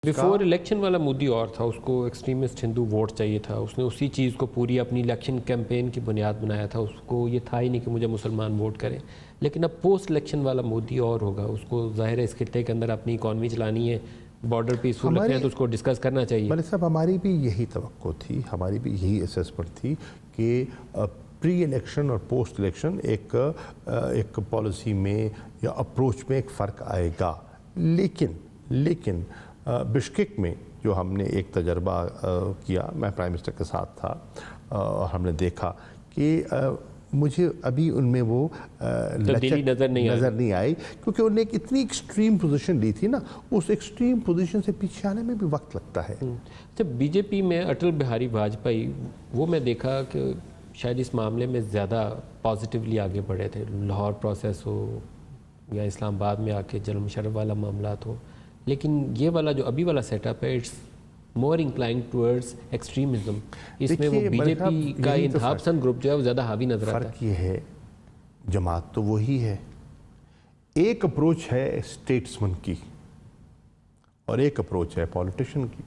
Before election والا مودی اور تھا، اس کو ایکسٹریمسٹ ہندو ووٹ چاہیے تھا، اس نے اسی چیز کو پوری اپنی الیکشن کیمپین کی بنیاد بنایا تھا، اس کو یہ تھا ہی نہیں کہ مجھے مسلمان ووٹ کریں. لیکن اب پوسٹ الیکشن والا مودی اور ہوگا، اس کو ظاہر ہے اس خطے کے اندر اپنی اکانومی چلانی ہے، بارڈر پیسفل رکھنا ہے تو اس کو ڈسکس کرنا چاہیے. ملک صاحب ہماری بھی یہی توقع تھی، ہماری بھی یہی اسیسمنٹ تھی کہ پری الیکشن اور پوسٹ الیکشن ایک پالیسی میں یا اپروچ میں ایک فرق آئے گا. لیکن بشکیک میں جو ہم نے ایک تجربہ کیا، میں پرائم منسٹر کے ساتھ تھا اور ہم نے دیکھا کہ مجھے ابھی ان میں وہ تبدیلی نظر نہیں آئی کیونکہ انہوں نے ایک اتنی ایکسٹریم پوزیشن لی تھی نا، اس ایکسٹریم پوزیشن سے پیچھے آنے میں بھی وقت لگتا ہے. اچھا، بی جے پی میں اٹل بہاری واجپئی، وہ میں دیکھا کہ شاید اس معاملے میں زیادہ پازیٹیولی آگے بڑھے تھے، لاہور پروسیس ہو یا اسلام آباد میں آ کے جنرل مشرف والا معاملات ہو. لیکن یہ والا جو ابھی والا سیٹ اپ ہے، it's more inclined towards extremism. اس میں وہ بی جے پی کا انتہا پسند گروپ جو ہے وہ زیادہ حاوی نظر آتا ہے. فرق یہ ہے، جماعت تو وہی ہے. ایک اپروچ ہے اسٹیٹسمن کی اور ایک اپروچ ہے پولیٹیشن کی.